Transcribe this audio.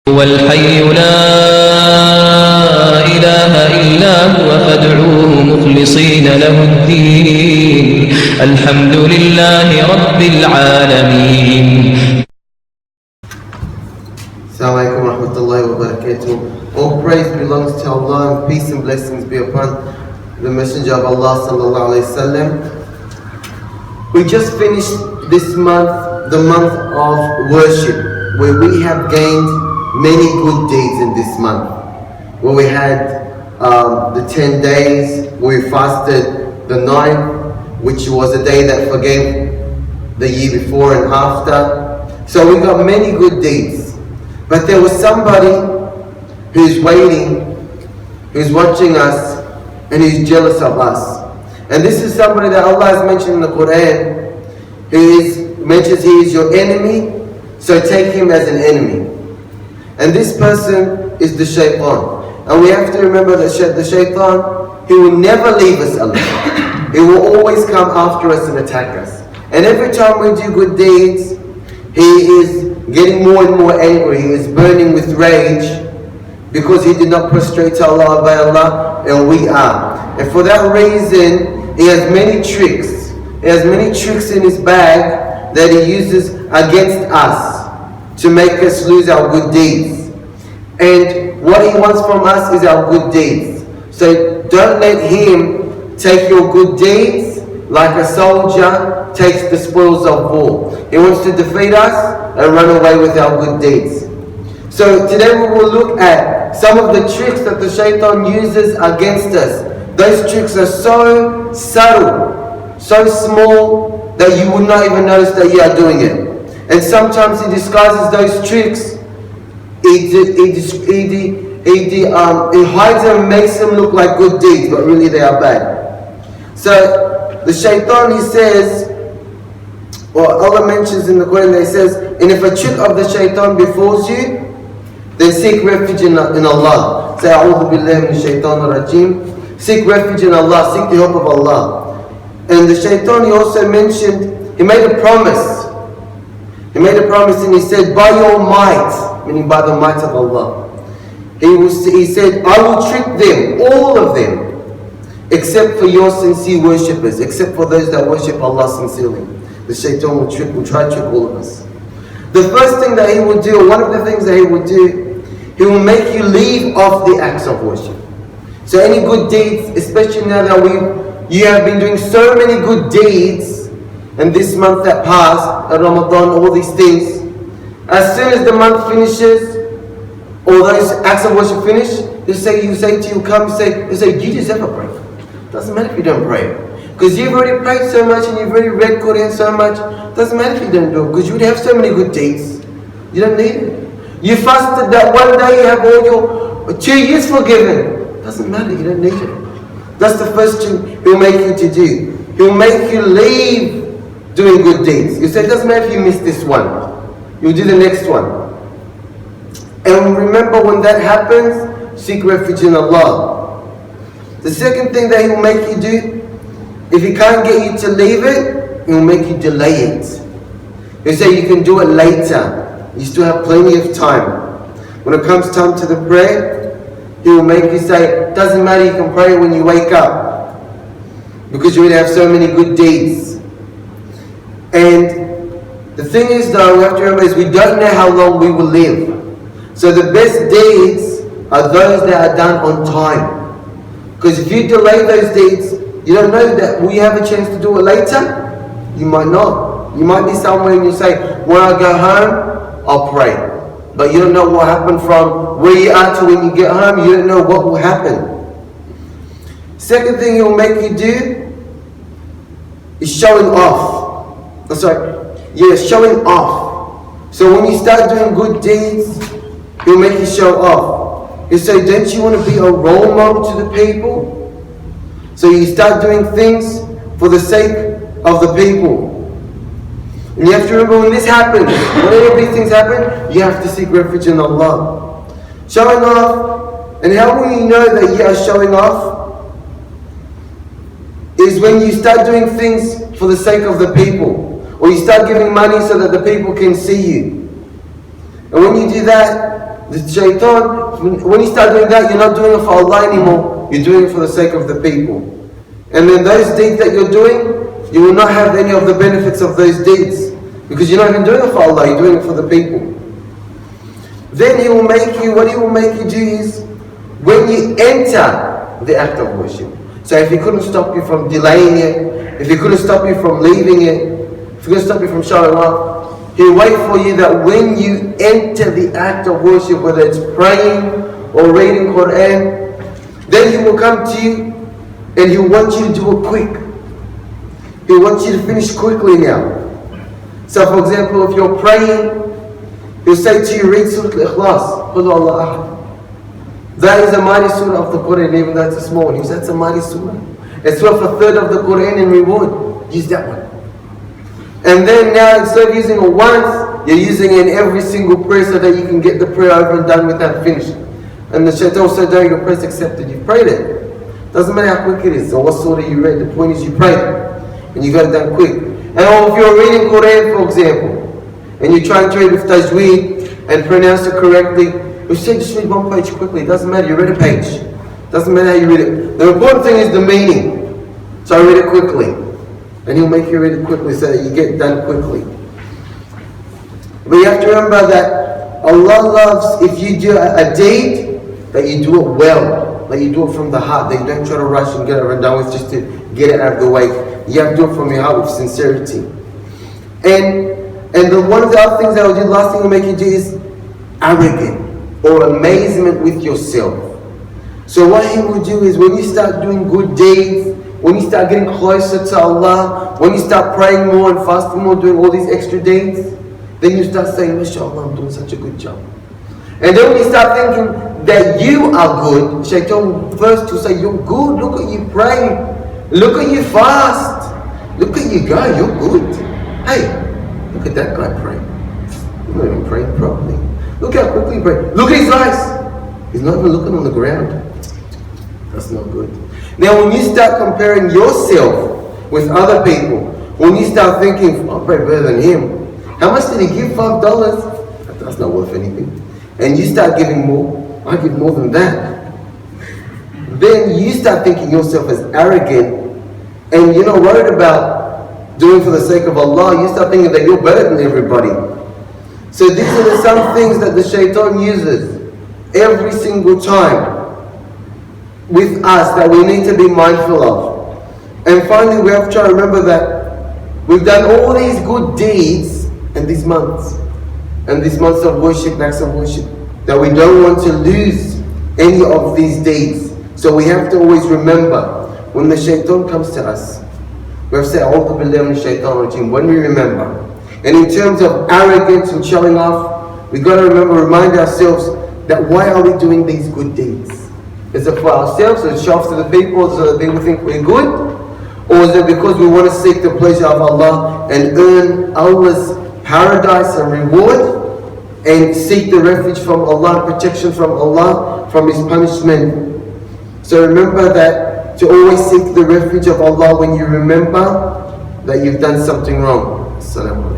هو الحي لا إله إلا هو فادعوه مخلصين له الدين الحمد لله رب العالمين. Assalamu alaikum wa rahmatullahi wa barakatuh. All praise belongs to Allah and peace and blessings be upon the Messenger of Allah sallallahu alayhi wa sallam. We just finished this month, the month of worship, where we have gained many good deeds in this month. Where we had the 10 days, we fasted the 9th, which was a day that forgave the year before and after. So we got many good deeds. But there was somebody who's waiting, who's watching us, and who's jealous of us. And this is somebody that Allah has mentioned in the Quran, mentions he is your enemy, so take him as an enemy. And this person is the shaitan. And we have to remember that the shaitan, he will never leave us alone. He will always come after us and attack us. And every time we do good deeds, he is getting more and more angry. He is burning with rage because he did not prostrate to Allah by Allah, and we are. And for that reason, he has many tricks. He has many tricks in his bag that he uses against us to make us lose our good deeds. And what he wants from us is our good deeds. So don't let him take your good deeds like a soldier takes the spoils of war. He wants to defeat us and run away with our good deeds. So today we will look at some of the tricks that the shaitan uses against us. Those tricks are so subtle, so small that you would not even notice that you are doing it. And sometimes he disguises those tricks. He hides them and makes them look like good deeds, but really they are bad. So the shaitan, he says, or Allah mentions in the Quran, he says, and if a trick of the shaitan befalls you, then seek refuge in Allah. Say, A'udhu billahi min shaitan rajim. Seek refuge in Allah, seek the help of Allah. And the shaitan, he also mentioned, he made a promise. He made a promise and he said, by your might, meaning by the might of Allah. He said, I will trick them, all of them, except for your sincere worshippers, except for those that worship Allah sincerely. The shaitan will try to trick all of us. The first thing that he will do, one of the things that he will do, he will make you leave off the acts of worship. So any good deeds, especially now that you have been doing so many good deeds, and this month that passed, Ramadan, all these things, as soon as the month finishes, all those acts of worship finish, you say, you say, you deserve a prayer. Doesn't matter if you don't pray. Because you've already prayed so much and you've already read Quran so much. Doesn't matter if you don't do it, because you would have so many good deeds. You don't need it. You fasted that one day, you have all your 2 years forgiven. Doesn't matter, you don't need it. That's the first thing he'll make you to do. He'll make you leave doing good deeds. You say, it doesn't matter if you miss this one. You'll do the next one. And remember, when that happens, seek refuge in Allah. The second thing that he'll make you do, if he can't get you to leave it, he'll make you delay it. He'll say you can do it later. You still have plenty of time. When it comes time to the prayer, he will make you say, it doesn't matter, you can pray when you wake up. Because you already have so many good deeds. And the thing is though, we have to remember is we don't know how long we will live. So the best deeds are those that are done on time. Because if you delay those deeds, you don't know that will you have a chance to do it later? You might not. You might be somewhere and you say, when I go home, I'll pray. But you don't know what happened from where you are to when you get home. You don't know what will happen. Second thing he will make you do is showing off. Showing off. So when you start doing good deeds, he'll make you show off. He'll say, don't you want to be a role model to the people? So you start doing things for the sake of the people. And you have to remember, when this happens, whenever these things happen, you have to seek refuge in Allah. Showing off, and how will you know that you are showing off? Is when you start doing things for the sake of the people. Or you start giving money so that the people can see you. And when you do that, the shaitan, when you start doing that, you're not doing it for Allah anymore. You're doing it for the sake of the people. And then those deeds that you're doing, you will not have any of the benefits of those deeds. Because you're not even doing it for Allah, you're doing it for the people. Then He will make you, what He will make you do is, when you enter the act of worship. So if He couldn't stop you from delaying it, if He couldn't stop you from leaving it, if He couldn't stop you from showing up, He'll wait for you that when you enter the act of worship, whether it's praying or reading Quran, then He will come to you and He'll want you to do it quick. He'll want you to finish quickly now. So for example, if you're praying, He'll say to you, read Surah Al-Ikhlas, Qul Allah Ahad. That is a mighty surah of the Quran, even though it's a small one. He says that's a mighty surah. It's worth a third of the Quran in reward. Use that one. And then now, instead of using it once, you're using it in every single prayer so that you can get the prayer over and done with that finished. And the shaitan will say, "Don't your prayer's accepted, you've prayed it." Doesn't matter how quick it is or what surah you read, the point is you prayed it. And you got it done quick. And if you're reading Quran, for example, and you're trying to read with tajweed and pronounce it correctly, you say just read one page quickly. It doesn't matter, you read a page. Doesn't matter how you read it. The important thing is the meaning. So I read it quickly. And He'll make you read it quickly so that you get done quickly. But you have to remember that Allah loves if you do a deed, that you do it well. That you do it from the heart. That you don't try to rush and get it done with just to get it out of the way. You have to do it from your heart with sincerity. And one of the other things that will do, last thing will make you do is arrogant or amazement with yourself. So what He will do is when you start doing good deeds, when you start getting closer to Allah, when you start praying more and fasting more, doing all these extra deeds, then you start saying, MashaAllah, I'm doing such a good job. And then when you start thinking that you are good, Shaitan first will say, you're good, look at you pray, look at you fast, look at you go, you're good. Hey, look at that guy praying. He's not even praying properly. Look how quickly he prays. Look at his eyes. He's not even looking on the ground. That's not good. Now when you start comparing yourself with other people, when you start thinking, I pray better than him. How much did he give? $5? That's not worth anything. And you start giving more. I give more than that. Then you start thinking yourself as arrogant, and you're not worried about doing for the sake of Allah. You start thinking that you're better than everybody. So these are some things that the shaitan uses every single time with us that we need to be mindful of. And finally, we have to try to remember that we've done all these good deeds in these months, and these months of worship, acts of worship, that we don't want to lose any of these deeds. So we have to always remember when the shaitan comes to us, we have to say, A'udhu billahi minash shaitanir rajeem, when we remember. And in terms of arrogance and showing off, we got to remind ourselves that why are we doing these good deeds? Is it for ourselves, so it show off to the people so that people think we're good? Or is it because we want to seek the pleasure of Allah and earn Allah's paradise and reward, and seek the refuge from Allah, protection from Allah, from His punishment? So remember that to always seek the refuge of Allah when you remember that you've done something wrong. Assalamu alaikum.